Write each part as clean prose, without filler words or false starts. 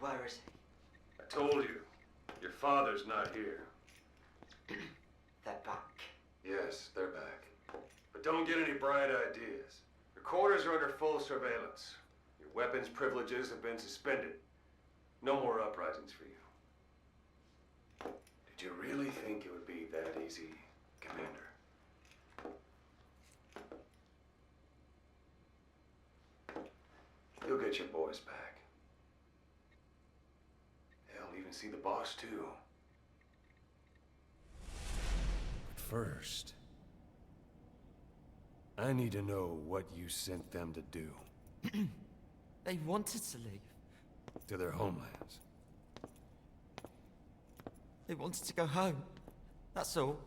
Where is I told you, your father's not here. he? They're back. Yes, they're back. But don't get any bright ideas. Your quarters are under full surveillance. Your weapons privileges have been suspended. No more uprisings for you. Did you really think it would be that easy, Commander? You'll get your boys back. They'll even see the boss, too. But first, I need to know what you sent them to do. They wanted to leave. To their homelands. They wanted to go home. That's all.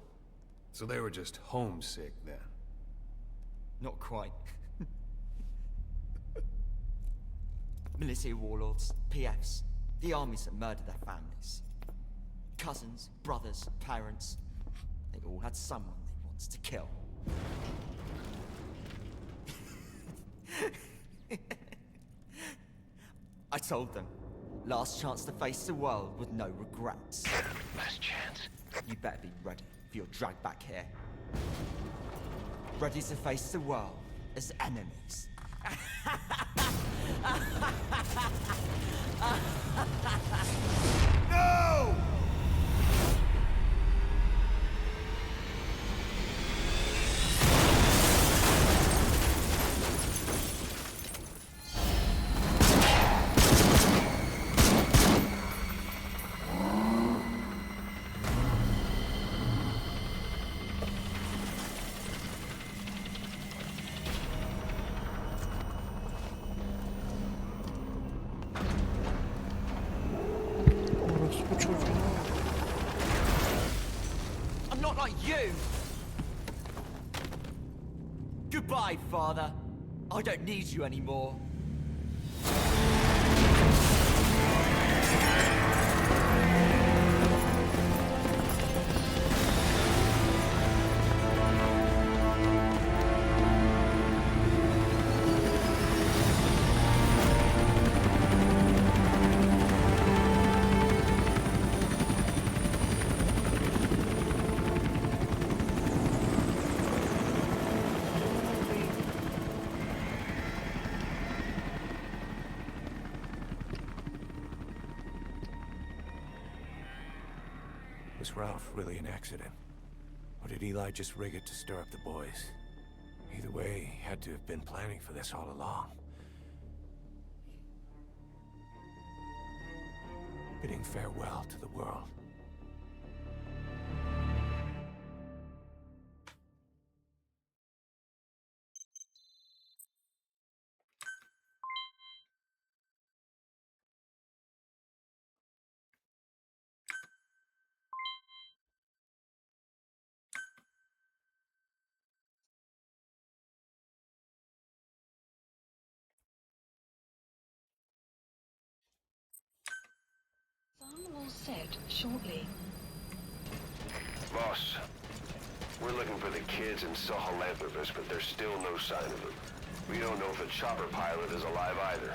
So they were just homesick then? Not quite. Military warlords, PFs, the armies that murdered their families. Cousins, brothers, parents. They all had someone they wanted to kill. I told them, last chance to face the world with no regrets. Last chance? You better be ready for your drag back here. Ready to face the world as enemies. No! I'm not like you! Goodbye, Father. I don't need you anymore. Was Ralph really an accident? Or did Eli just rig it to stir up the boys? Either way, he had to have been planning for this all along. Bidding farewell to the world. Some will set shortly. Boss, we're looking for the kids in Sahelanthropus, but there's still no sign of them. We don't know if the chopper pilot is alive either.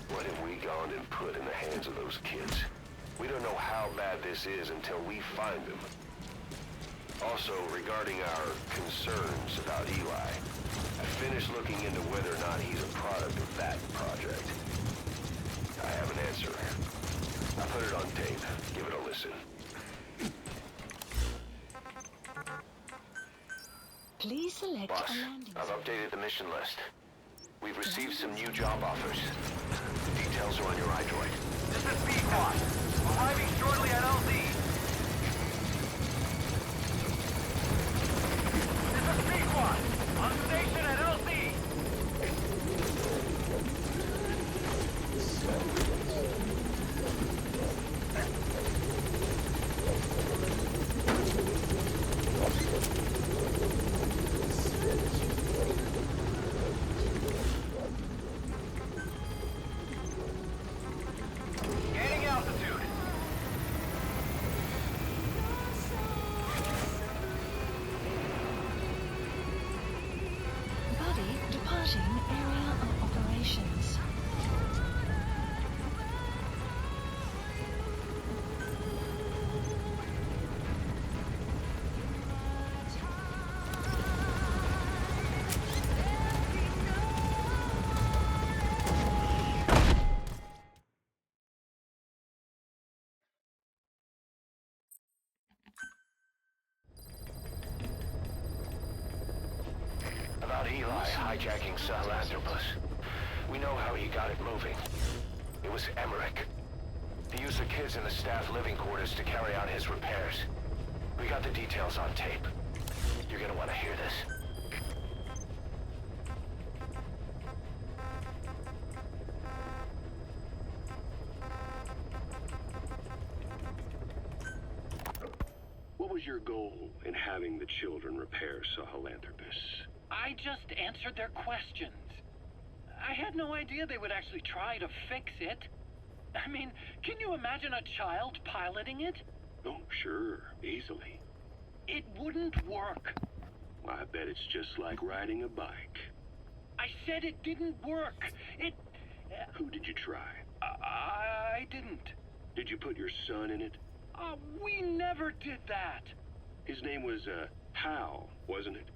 What have we gone and put in the hands of those kids? We don't know how bad this is until we find them. Also, regarding our concerns about Eli, I finished looking into whether or not he's a product of that project. I have an answer. I put it on tape. Give it a listen. Please select Boss, a landing I've zone. updated the mission list. We've received some new job offers. The details are on your iDroid. This is B-Quad. Arriving shortly at LZ. This is B-Quad. On station at LZ. Gaining altitude. hijacking Sahelanthropus. We know how he got it moving. It was Emmerich. He used the kids in the staff living quarters to carry out his repairs. We got the details on tape. You're gonna want to hear this. What was your goal in having the children repair Sahelanthropus? I just answered their questions. I had no idea they would actually try to fix it. I mean, can you imagine a child piloting it? Oh, sure, easily. It wouldn't work. I bet it's just like riding a bike. I said it didn't work. Who did you try? I didn't. Did you put your son in it? We never did that. His name was, Hal, wasn't it?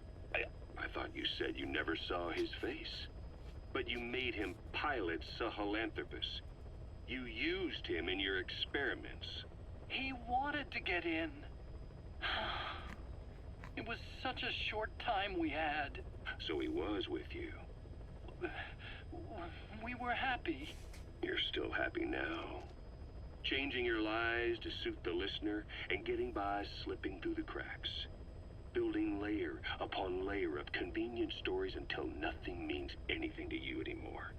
I thought you said you never saw his face. But you made him pilot Sahelanthropus. You used him in your experiments. He wanted to get in. It was such a short time we had. So he was with you. We were happy. You're still happy now. Changing your lies to suit the listener and getting by slipping through the cracks. Building layer upon layer of convenient stories until nothing means anything to you anymore.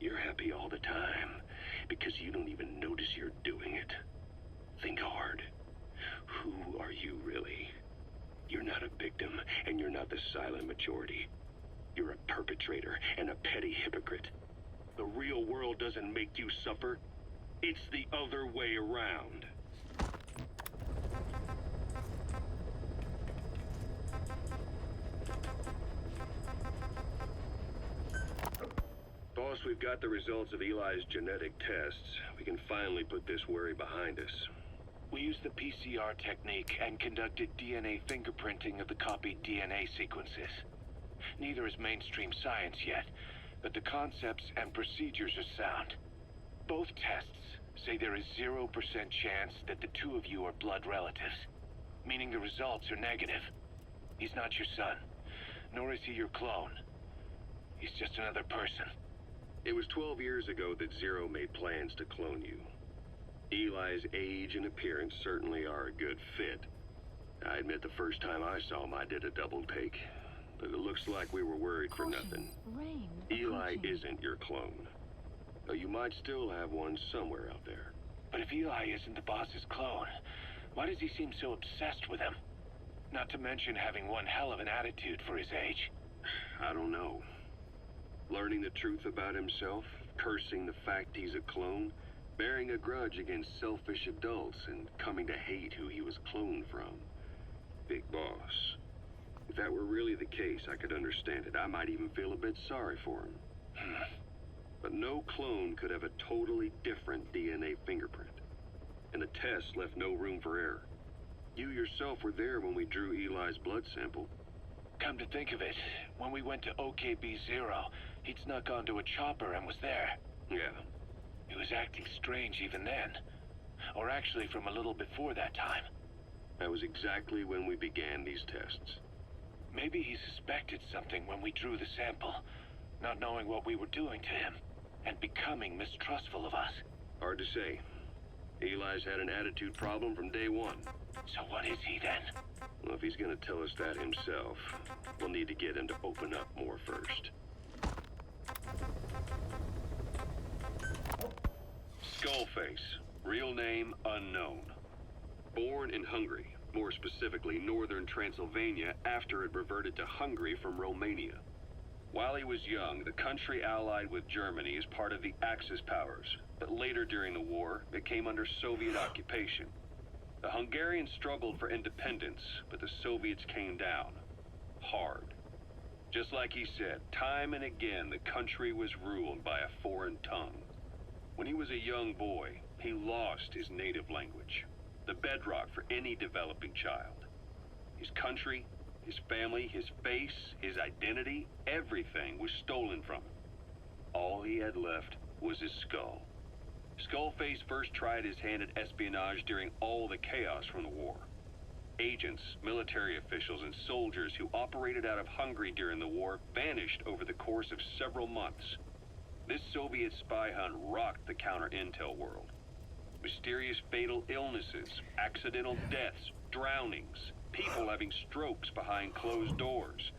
You're happy all the time because you don't even notice you're doing it. Think hard. Who are you really? You're not a victim, and you're not the silent majority. You're a perpetrator and a petty hypocrite. The real world doesn't make you suffer. It's the other way around. Boss, we've got the results of Eli's genetic tests. We can finally put this worry behind us. We used the PCR technique and conducted DNA fingerprinting of the copied DNA sequences. Neither is mainstream science yet, but the concepts and procedures are sound. Both tests say there is 0% chance that the two of you are blood relatives, meaning the results are negative. He's not your son, nor is he your clone. He's just another person. It was 12 years ago that Zero made plans to clone you. Eli's age and appearance certainly are a good fit. I admit the first time I saw him I did a double take, but it looks like we were worried for nothing. Rain. Eli approaching. isn't your clone, though you might still have one somewhere out there. But if Eli isn't the boss's clone, why does he seem so obsessed with him? Not to mention having one hell of an attitude for his age. I don't know. Learning the truth about himself, cursing the fact he's a clone, bearing a grudge against selfish adults, and coming to hate who he was cloned from. Big boss. If that were really the case, I could understand it. I might even feel a bit sorry for him. But no clone could have a totally different DNA fingerprint. And the test left no room for error. You yourself were there when we drew Eli's blood sample. Come to think of it, when we went to OKB-0, he'd snuck onto a chopper and was there. Yeah. He was acting strange even then. Or actually from a little before that time. That was exactly when we began these tests. Maybe he suspected something when we drew the sample, not knowing what we were doing to him, and becoming mistrustful of us. Hard to say. Eli's had an attitude problem from day one. So what is he then? Well, if he's gonna tell us that himself, we'll need to get him to open up more first. Skullface, real name unknown. Born in Hungary, more specifically northern Transylvania after it reverted to Hungary from Romania. While he was young, the country allied with Germany as part of the Axis powers, but later during the war, it came under Soviet occupation. The Hungarians struggled for independence, but the Soviets came down. Hard. Just like he said, time and again the country was ruled by a foreign tongue. When he was a young boy, he lost his native language, the bedrock for any developing child. His country, his family, his face, his identity, everything was stolen from him. All he had left was his skull. Skullface first tried his hand at espionage during all the chaos from the war. Agents, military officials, and soldiers who operated out of Hungary during the war vanished over the course of several months. This Soviet spy hunt rocked the counter-intel world. Mysterious fatal illnesses, accidental deaths, drownings, people having strokes behind closed doors.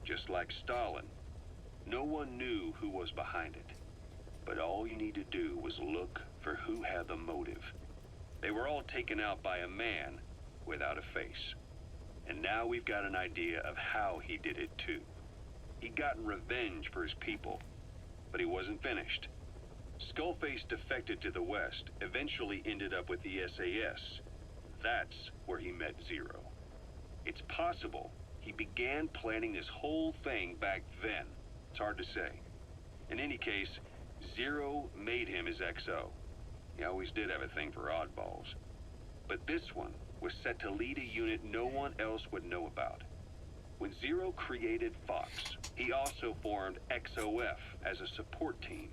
Just like Stalin, no one knew who was behind it. But all you need to do was look for who had the motive. They were all taken out by a man without a face. And now we've got an idea of how he did it too. He'd gotten revenge for his people, but he wasn't finished. Skullface defected to the West, eventually ended up with the SAS. That's where he met Zero. It's possible he began planning this whole thing back then. It's hard to say. In any case, Zero made him his XO. He always did have a thing for oddballs. But this one was set to lead a unit no one else would know about. When Zero created Fox, he also formed XOF as a support team.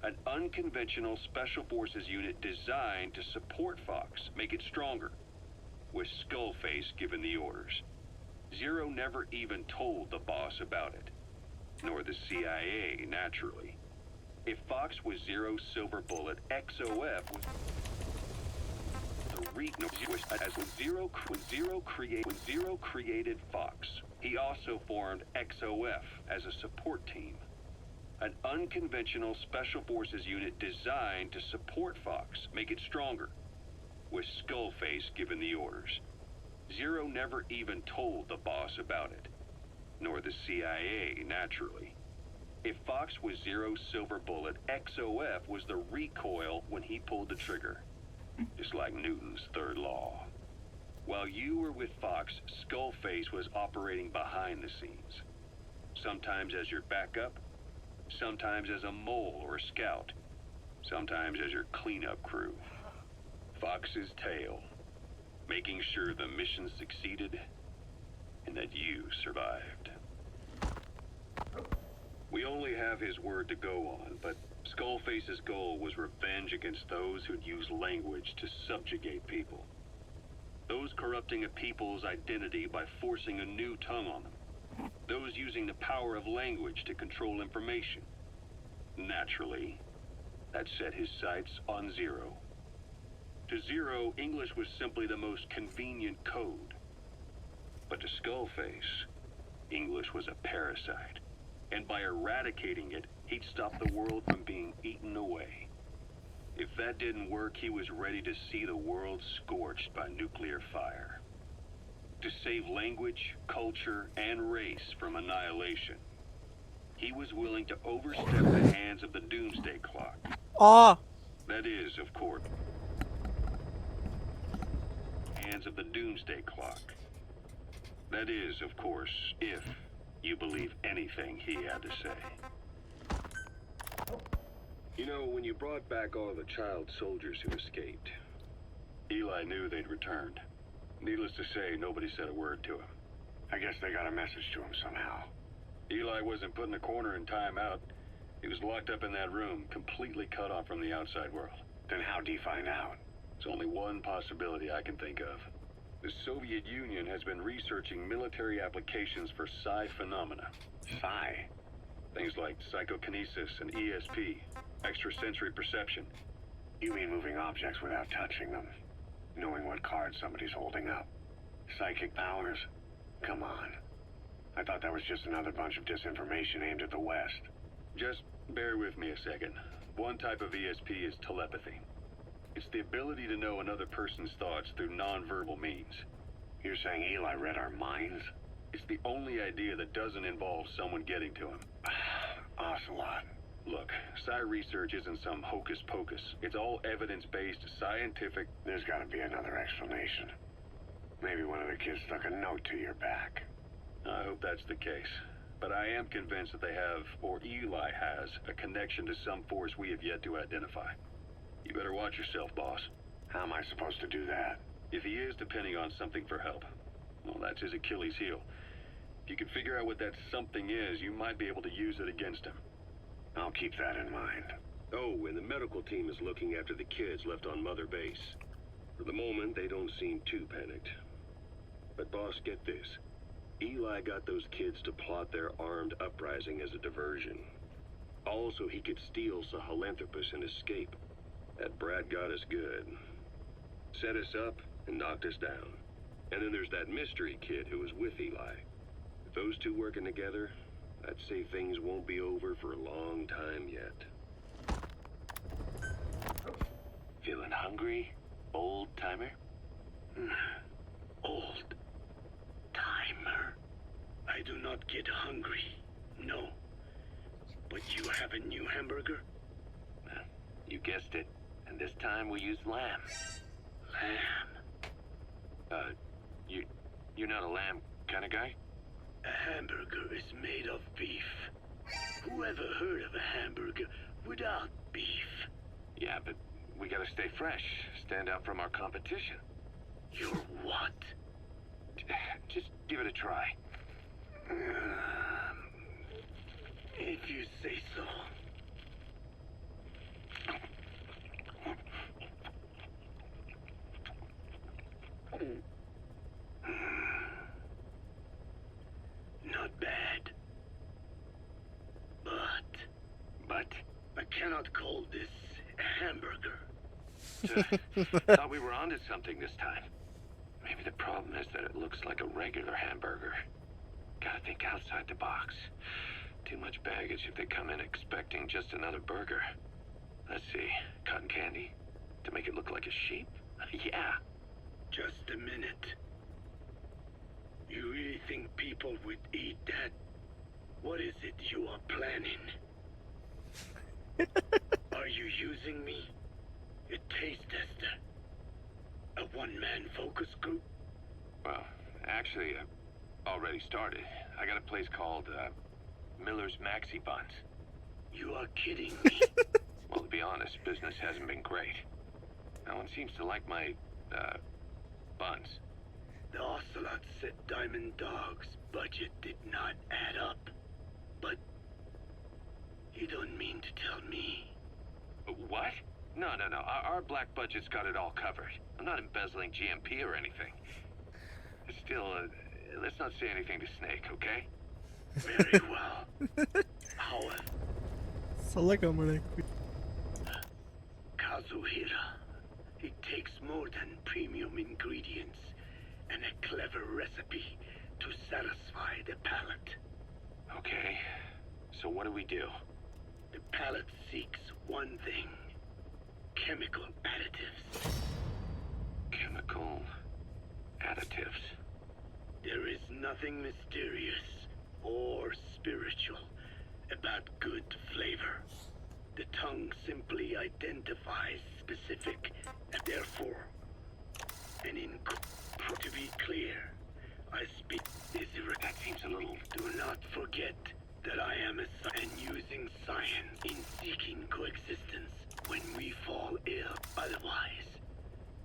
An unconventional special forces unit designed to support Fox, make it stronger, with Skullface giving the orders. Zero never even told the boss about it, nor the CIA, naturally. If Fox was Zero's silver bullet, XOF was the when Zero created Fox, he also formed XOF as a support team. An unconventional special forces unit designed to support Fox, make it stronger, with Skullface giving the orders. Zero never even told the boss about it, nor the CIA, naturally. If Fox was Zero's silver bullet, XOF was the recoil when he pulled the trigger, just like Newton's third law. While you were with Fox, Skullface was operating behind the scenes, sometimes as your backup, sometimes as a mole or a scout, sometimes as your cleanup crew. Fox's tail, making sure the mission succeeded and that you survived. We only have his word to go on, but Skullface's goal was revenge against those who'd use language to subjugate people. Those corrupting a people's identity by forcing a new tongue on them. Those using the power of language to control information. Naturally, that set his sights on Zero. To Zero, English was simply the most convenient code. But to Skullface, English was a parasite. And by eradicating it, he'd stop the world from being eaten away. If that didn't work, he was ready to see the world scorched by nuclear fire. To save language, culture, and race from annihilation, he was willing to overstep the hands of the doomsday clock. That is, of course, hands of the doomsday clock. That is, of course, if you believe anything he had to say. You know, when you brought back all the child soldiers who escaped, Eli knew they'd returned. Needless to say, nobody said a word to him. I guess they got a message to him somehow. Eli wasn't put in a corner in timeout. He was locked up in that room, completely cut off from the outside world. Then how'd he find out? There's only one possibility I can think of. The Soviet Union has been researching military applications for psi phenomena. Psi? Things like psychokinesis and ESP, extrasensory perception. You mean moving objects without touching them? Knowing what card somebody's holding up? Psychic powers? Come on. I thought that was just another bunch of disinformation aimed at the West. Just bear with me a second. One type of ESP is telepathy. It's the ability to know another person's thoughts through nonverbal means. You're saying Eli read our minds? It's the only idea that doesn't involve someone getting to him. Ocelot. Look, psi research isn't some hocus pocus. It's all evidence-based, scientific... There's gotta be another explanation. Maybe one of the kids stuck a note to your back. I hope that's the case. But I am convinced that they have, or Eli has, a connection to some force we have yet to identify. You better watch yourself, boss. How am I supposed to do that? If he is depending on something for help, well, that's his Achilles heel. If you can figure out what that something is, you might be able to use it against him. I'll keep that in mind. Oh, and the medical team is looking after the kids left on Mother Base. For the moment, they don't seem too panicked. But boss, get this. Eli got those kids to plot their armed uprising as a diversion. Also, he could steal Sahelanthropus and escape. That brat got us good. Set us up and knocked us down. And then there's that mystery kid who was with Eli. With those two working together, I'd say things won't be over for a long time yet. Feeling hungry, old timer? Old timer. I do not get hungry, no. But you have a new hamburger? You guessed it. And this time we used lamb. Lamb? You're not a lamb kind of guy? A hamburger is made of beef. Who ever heard of a hamburger without beef? Yeah, but we gotta stay fresh. Stand out from our competition. You're what? Just give it a try. If you say so. Not bad. But I cannot call this a hamburger. Thought we were onto something this time. Maybe the problem is that it looks like a regular hamburger. Gotta think outside the box. Too much baggage if they come in expecting just another burger. Let's see, cotton candy? To make it look like a sheep? Yeah. Just a minute. You really think people would eat that? What is it you are planning? Are you using me? A taste tester? A one-man focus group? Well, actually, I already started. I got a place called, Miller's Maxi Buns. You are kidding me. Well, to be honest, business hasn't been great. No one seems to like my, buns. The Ocelot said Diamond Dog's budget did not add up. But you don't mean to tell me. What? No. Our black budget's got it all covered. I'm not embezzling GMP or anything. Still, let's not say anything to Snake, okay? Very well. However, Kazuhira, it takes more than premium ingredients and a clever recipe to satisfy the palate. Okay, so what do we do? The palate seeks one thing. Chemical additives. Chemical additives. There is nothing mysterious or spiritual about good flavor. The tongue simply identifies specific, and therefore, to be clear, I speak is That seems a little... Do not forget that I am a and using science in seeking coexistence when we fall ill. Otherwise,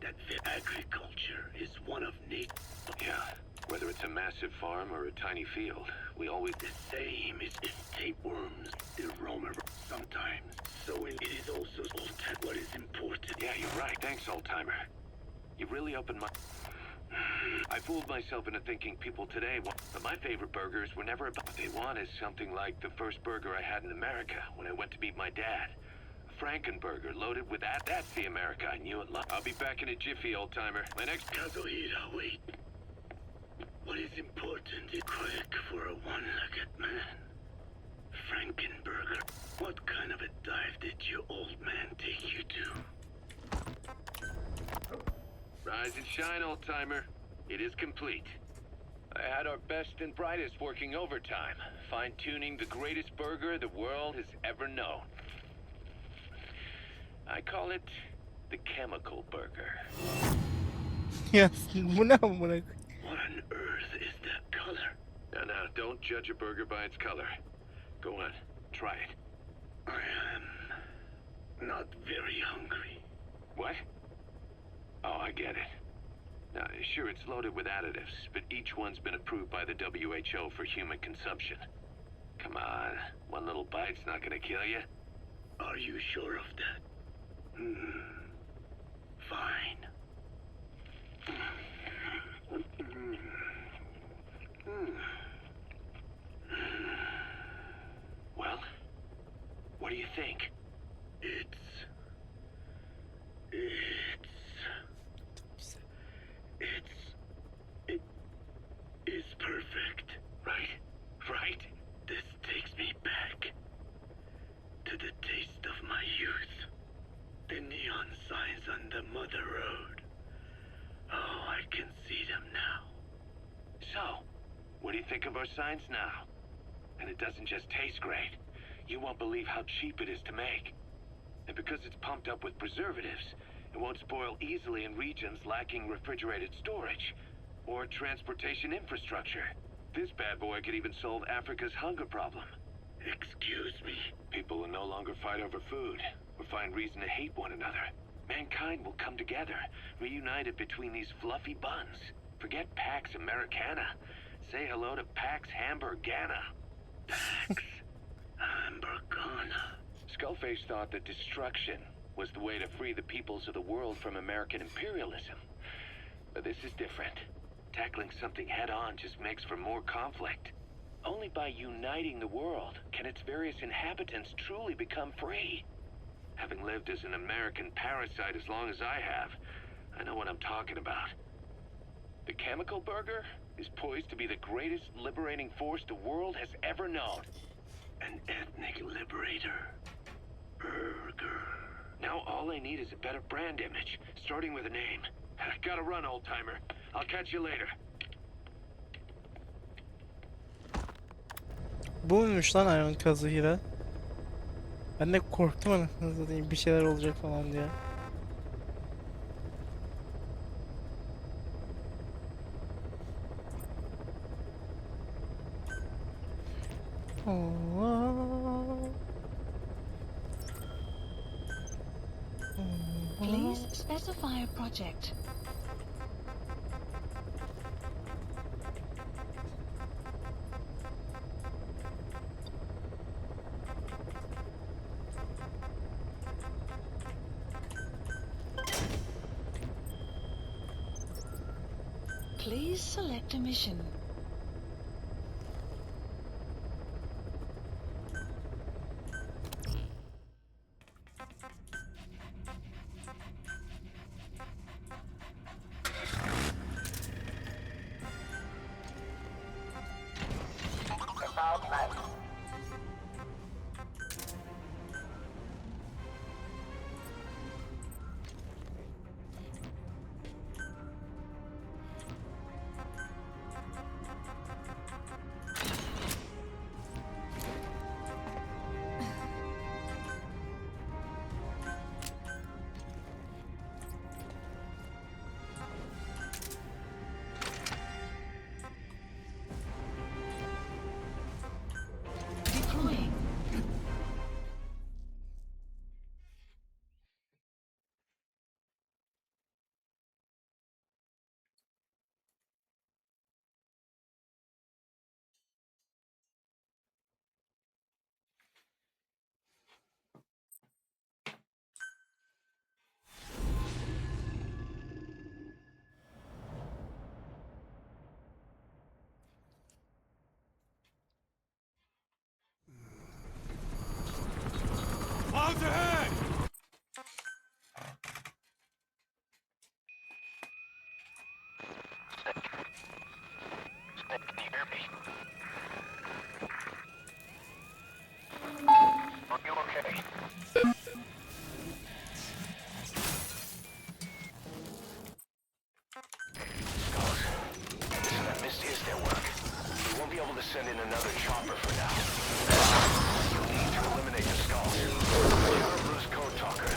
that agriculture is one of nature. Yeah, whether it's a massive farm or a tiny field, we always... The same is tapeworms, the roamer sometimes. So it is also what is important. Yeah, you're right. Thanks, old-timer. You really opened my... I fooled myself into thinking people today want... But my favorite burgers were never about... What they want is something like the first burger I had in America when I went to meet my dad. A Frankenburger loaded with that. That's the America I knew at lunch. I'll be back in a jiffy, old-timer. My next... Kazuhira, wait. What is important is quick for a one-legged man. Frankenburger. What kind of a dive did your old man take you to? Rise and shine, old-timer. It is complete. I had our best and brightest working overtime, fine-tuning the greatest burger the world has ever known. I call it the chemical burger. Yes, no, What on earth is that color? Now, don't judge a burger by its color. Go on, try it. I am not very hungry. What? Oh, I get it. Now, sure, it's loaded with additives, but each one's been approved by the WHO for human consumption. Come on, one little bite's not gonna kill you. Are you sure of that? Fine. What do you think of our signs now? And it doesn't just taste great. You won't believe how cheap it is to make. And because it's pumped up with preservatives, it won't spoil easily in regions lacking refrigerated storage or transportation infrastructure. This bad boy could even solve Africa's hunger problem. Excuse me. People will no longer fight over food or find reason to hate one another. Mankind will come together, reunited between these fluffy buns. Forget Pax Americana. Say hello to Pax Hamburgana. Pax Hamburgana. Skullface thought that destruction was the way to free the peoples of the world from American imperialism. But this is different. Tackling something head-on just makes for more conflict. Only by uniting the world can its various inhabitants truly become free. Having lived as an American parasite as long as I have, I know what I'm talking about. The chemical burger is poised to be the greatest liberating force the world has ever known. An ethnic liberator. Burger. Now all I need is a better brand image, starting with a name. Gotta run, old-timer. I'll catch you later. Buymuş lan Iron Kazuhira. Ben de korktum anasını satayım bir şeyler olacak falan diye. Please specify a project. Please select a mission. Deploying. Clouds ahead! Can you hear me? Are you okay? Skulls, listen, that missed his network. We won't be able to send in another chopper for now. You'll need to eliminate the skulls. Counter loose code talker.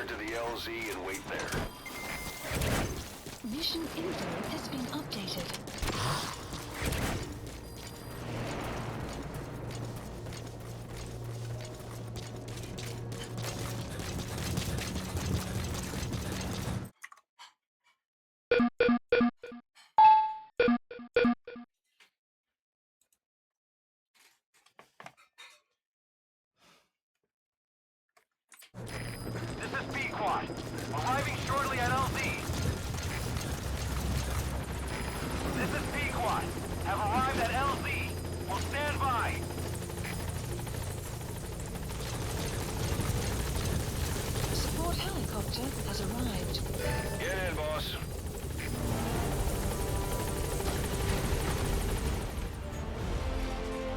return to the LZ and wait there. Mission info has been updated. This is Pequod. Arriving shortly at LZ. This is Pequod. Have arrived at LZ. Will stand by. Support helicopter has arrived. Get in, boss.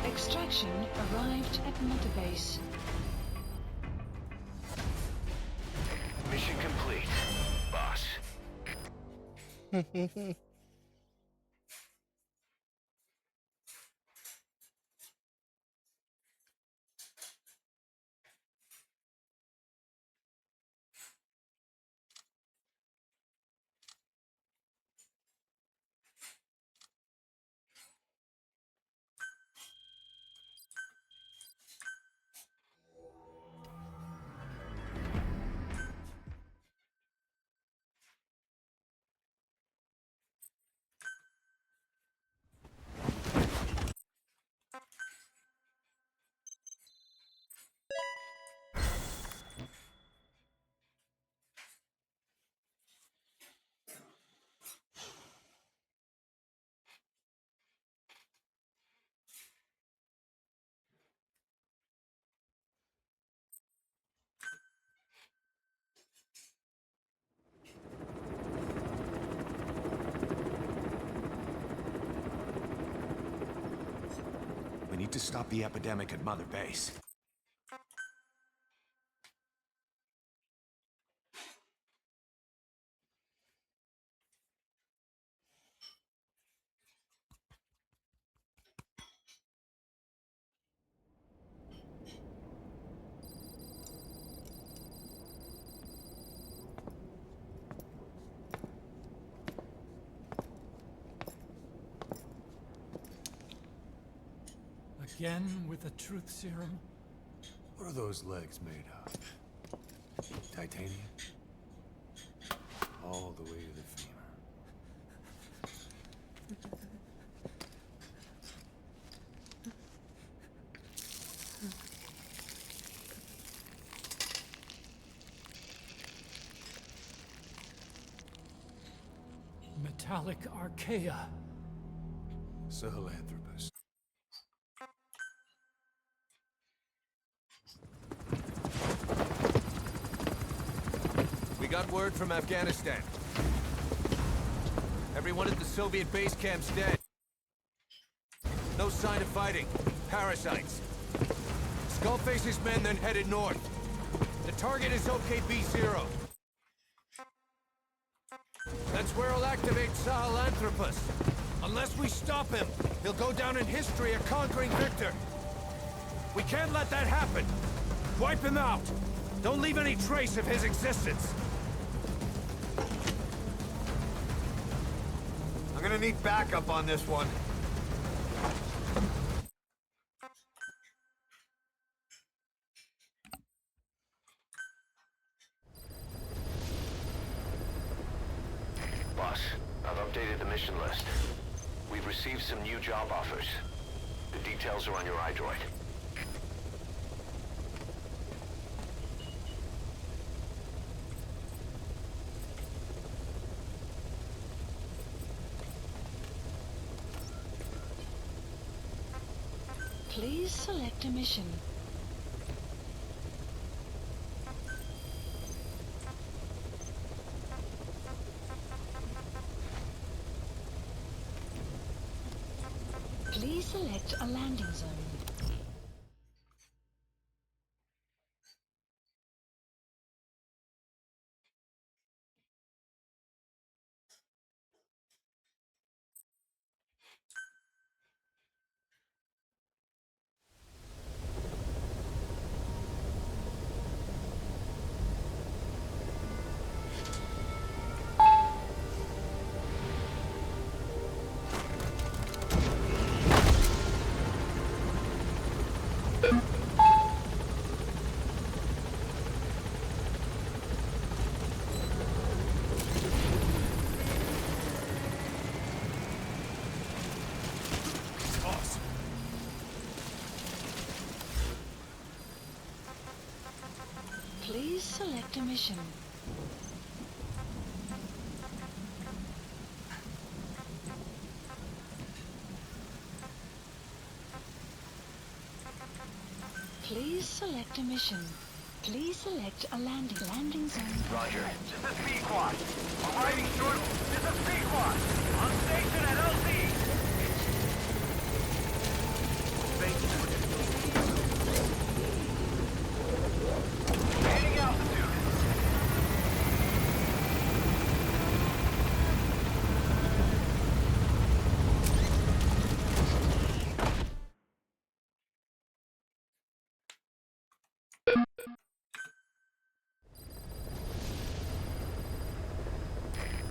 Extraction arrived at Mother Base. Mission complete, boss. We need to stop the epidemic at Mother Base. Again with the truth serum? What are those legs made of? Titanium? All the way to the femur. Metallic archaea. Sahelanthropus. We got word from Afghanistan. Everyone at the Soviet base camp's dead. No sign of fighting. Parasites. Skullface's men then headed north. The target is OKB-0. That's where he'll activate Sahelanthropus. Unless we stop him, he'll go down in history a conquering victor. We can't let that happen. Wipe him out. Don't leave any trace of his existence. I'm gonna need backup on this one. Boss, I've updated the mission list. We've received some new job offers. The details are on your iDroid. Please select a mission. Please select a landing zone. select a mission. Please select a mission. Please select a landing zone. Roger. This is Pequod. Arriving short. This is Pequod. On station at LZ. Gaining altitude.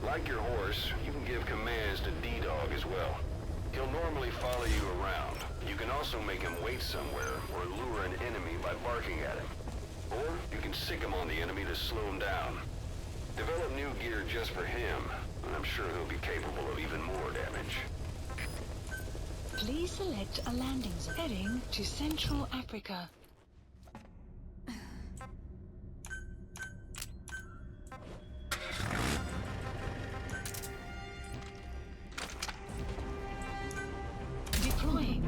Like your horse, you can give commands to D-Dog as well. He'll normally follow you around. You can also make him wait somewhere or lure an enemy by barking at him. Or you can sick him on the enemy to slow him down. Develop new gear just for him, and I'm sure he'll be capable of even more damage. Please select a landing zone. Heading to Central Africa. Deploying.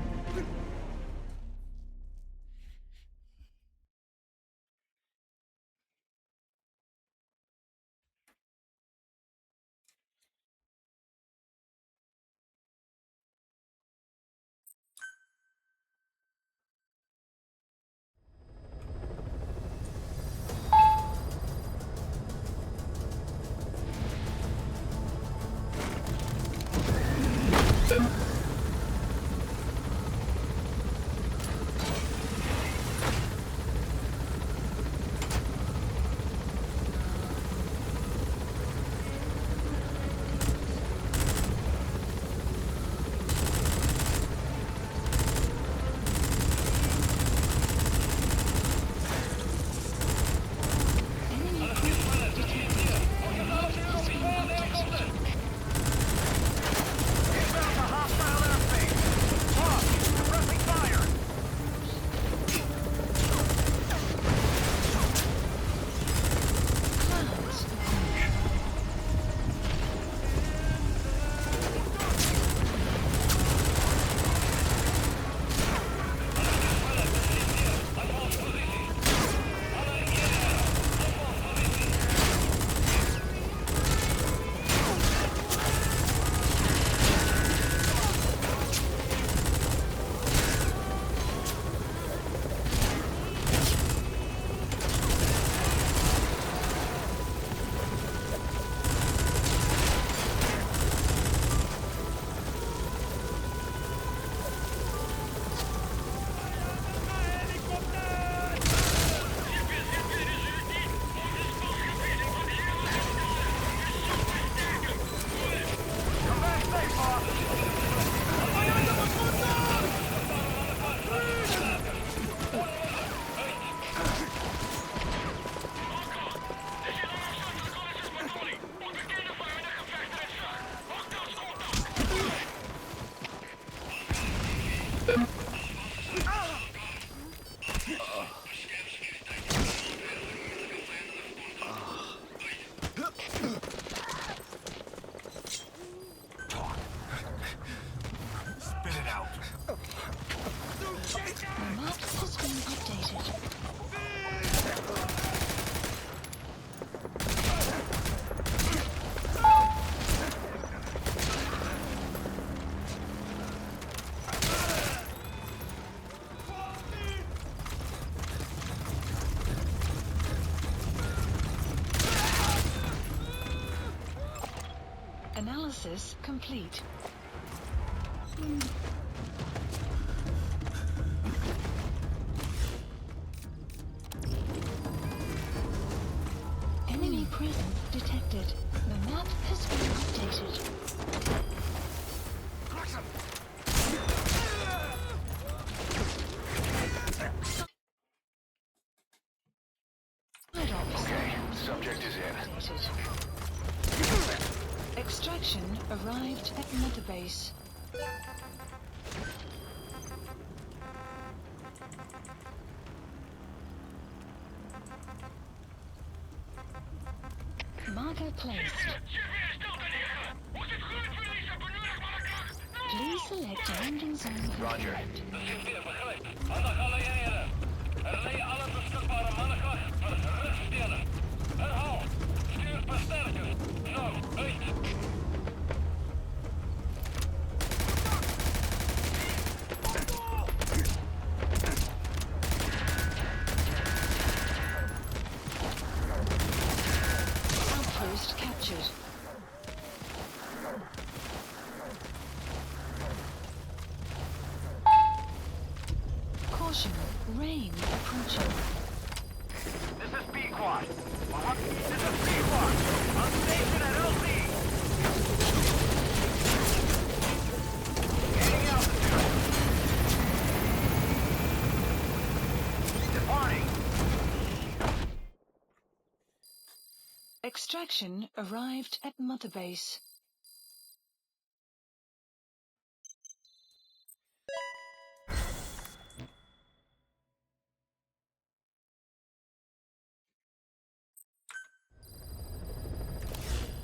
Analysis complete. Enemy presence detected. The map has been updated. Subject is in. Extraction arrived at Mother Base. Marker placed. Please select landing zone. Roger. Outpost captured. Caution, rain approaching. This is Pequod. This is Pequod. On station at LZ. Gaining altitude. Departing. Extraction arrived at Mother Base.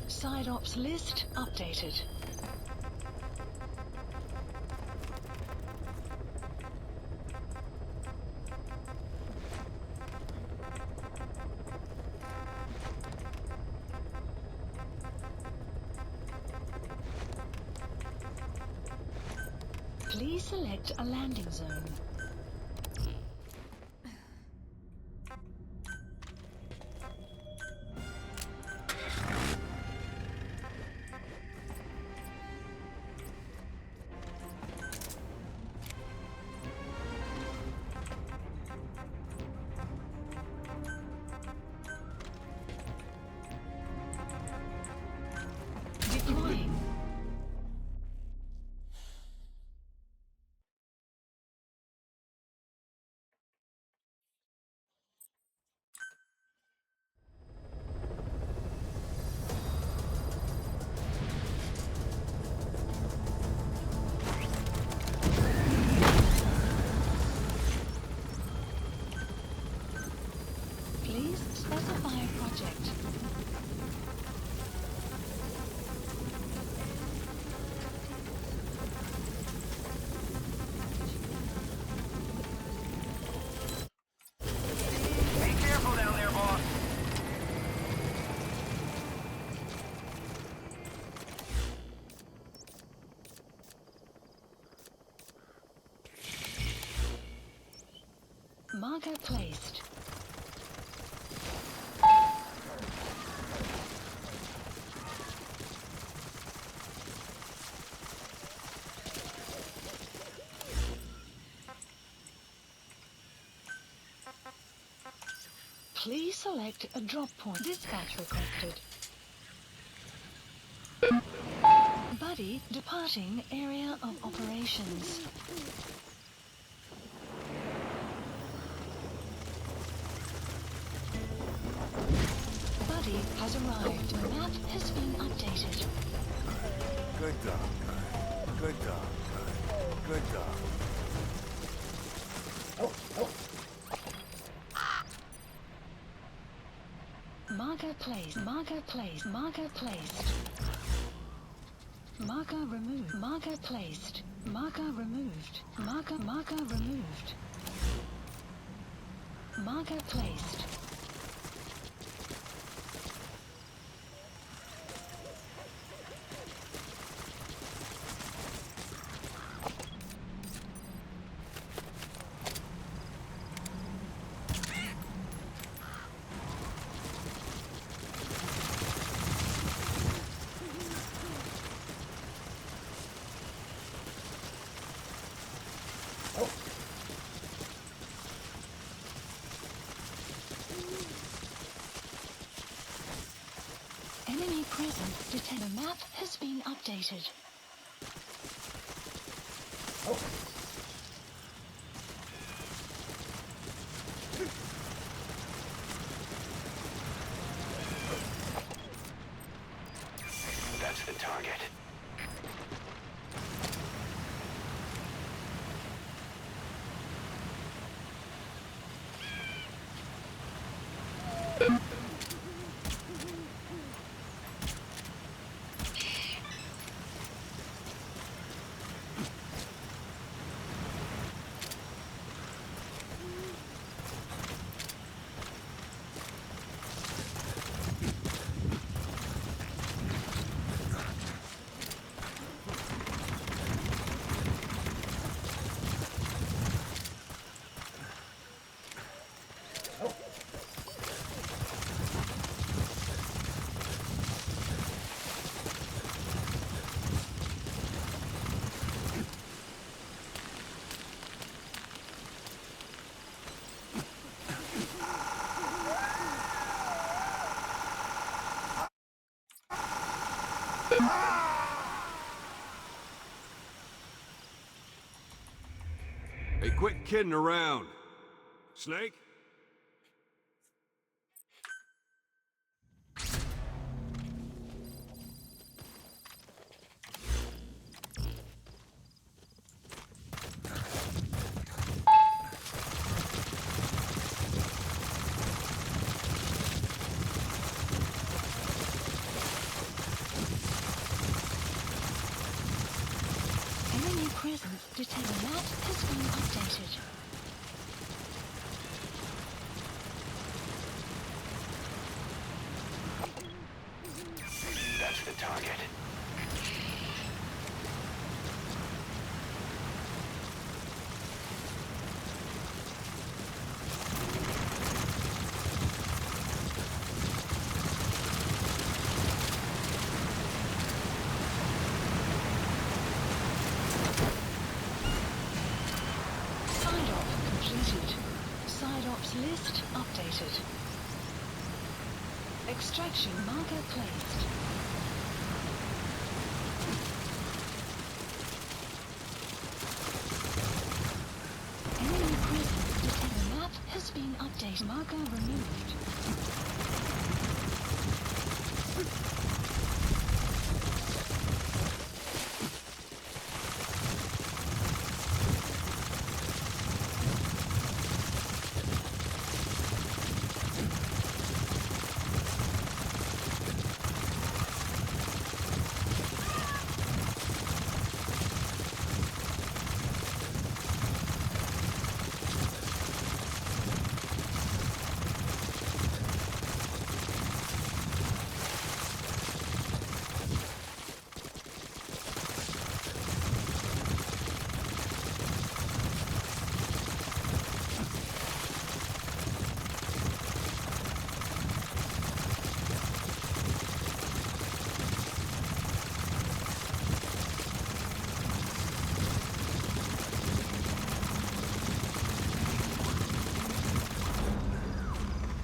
Side ops list updated. Please select a landing zone. Deploying. Please specify a project. Be careful down there, boss. Marker placed. Please select a drop point. Dispatch requested. Buddy departing area of operations. Buddy has arrived. Map has been updated. Good dog, Kurt. Good dog, Kurt. Good dog. Marker placed. Marker placed. Marker placed. Marker removed. Marker placed. Marker removed. Marker removed. Marker placed. Enemy present. The map has been updated. That's the target. Hey, quit kidding around. Snake? Enemy presence detected. Map has been updated. That's the target. Side-op completed. Side-ops list updated. Extraction marker placed. Enemy presence detected. Map has been updated. Marker removed.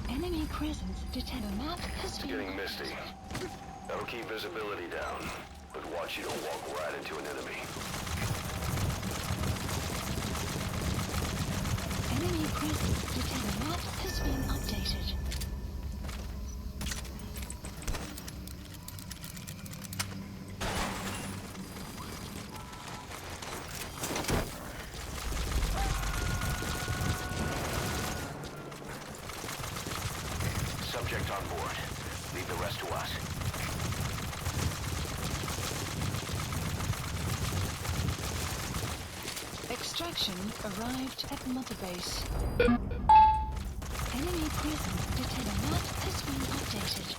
Enemy presence detected. Map has It's been getting misty. That'll keep visibility down, but watch you don't walk right into an enemy. Enemy presence detected. Map has been updated. Subject on board. Leave the rest to us. Extraction arrived at Mother Base. Enemy presence detected. Map has been updated.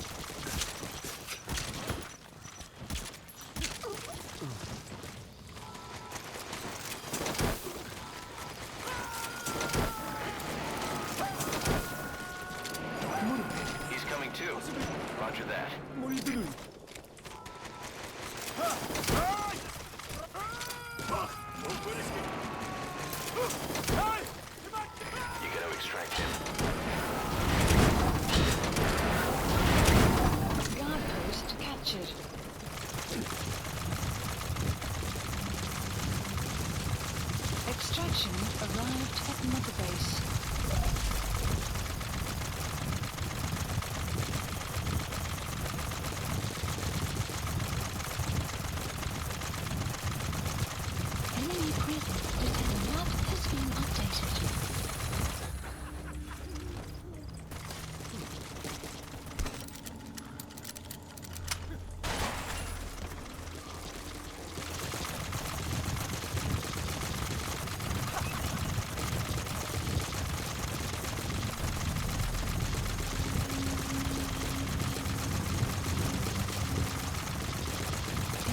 He's coming too. Roger that. You gotta extract him. Guard post captured. Extraction arrived at Mother Base. Enemy presence detected. Map has been updated.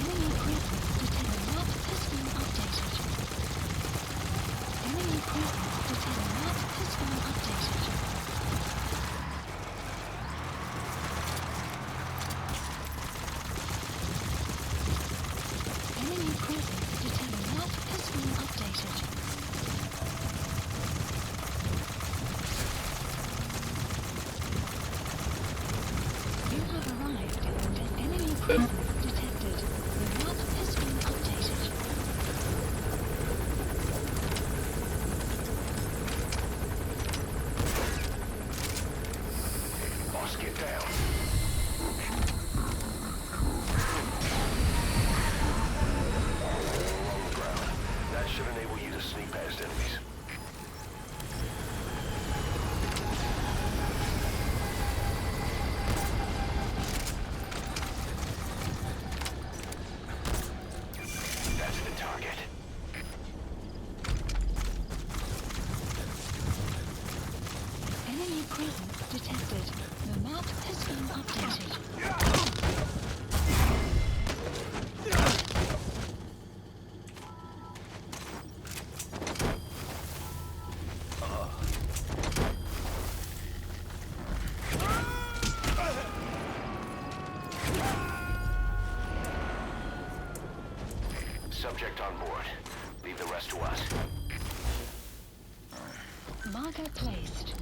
Enemy presence detected. Map has been updated. Enemy presence detected. Map has been updated. Enemy presence detected. Map has been updated. You have arrived at enemy presence detected. subject on board. Leave the rest to us. Marker placed.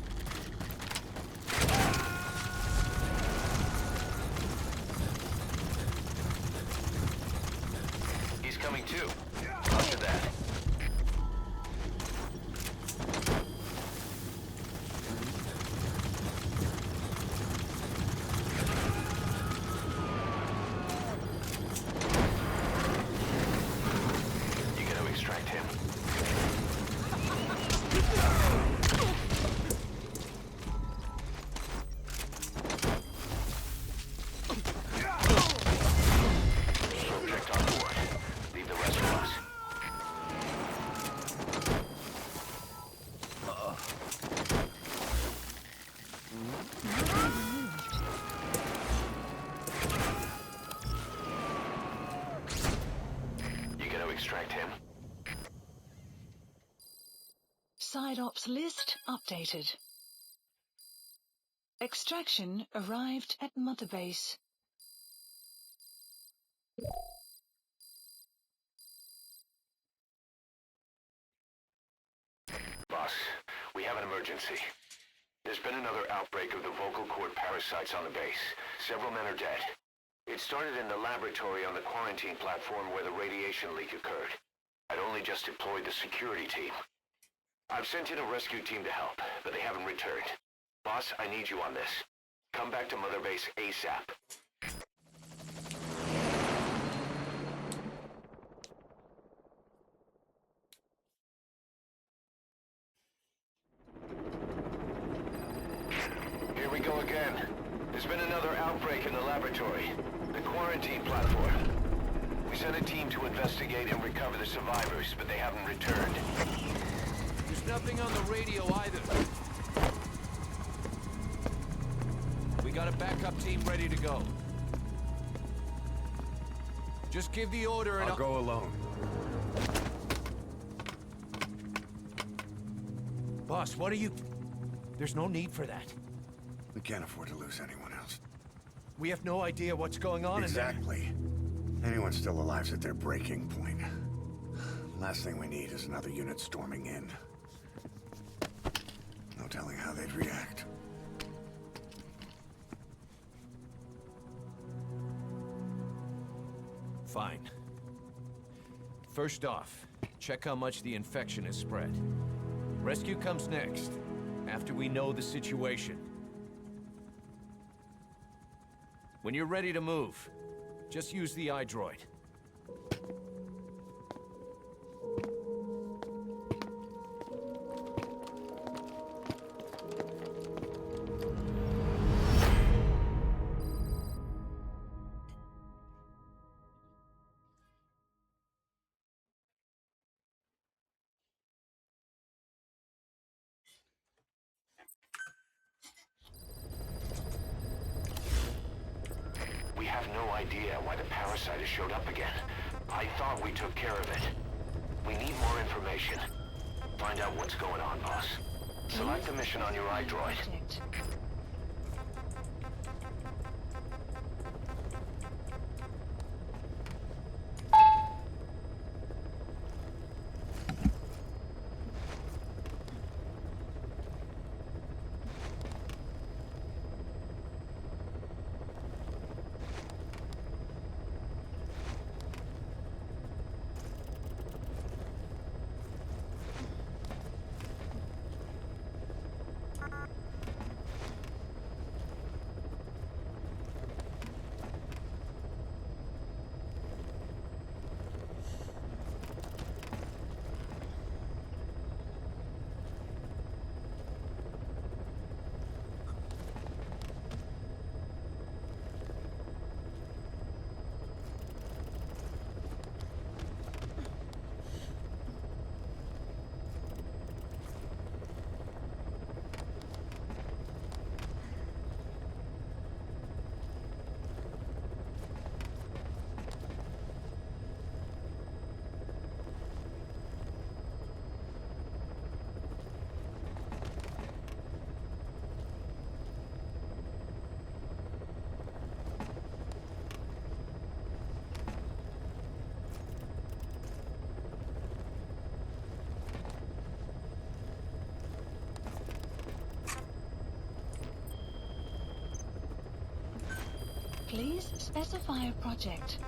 He's coming too. After that. You gotta extract him. Subject on board. Leave the rest to us. Marker removed. You gotta extract him. Side ops list updated. Extraction arrived at Mother Base. Boss, we have an emergency. There's been another outbreak of the vocal cord parasites on the base. Several men are dead. It started in the laboratory on the quarantine platform where the radiation leak occurred. I'd only just deployed the security team. I've sent in a rescue team to help, but they haven't returned. Boss, I need you on this. Come back to Mother Base ASAP. Here we go again. There's been another outbreak in the laboratory. The quarantine platform. We sent a team to investigate and recover the survivors, but they haven't returned. There's nothing on the radio either. We got a backup team ready to go. Just give the order and I'll go alone. Boss, what are you... There's no need for that. We can't afford to lose anyone else. We have no idea what's going on in there. Exactly. Anyone still alive's at their breaking point. Last thing we need is another unit storming in. No telling how they'd react. Fine. First off, check how much the infection has spread. Rescue comes next, after we know the situation. When you're ready to move, just use the iDroid. We have no idea why the parasite has showed up again. I thought we took care of it. We need more information. Find out what's going on, boss. Select the mission on your iDroid. Object. Please specify a project.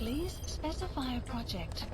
Please specify a project.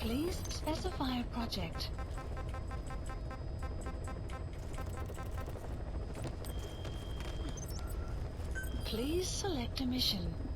Please specify a project. Please select a mission.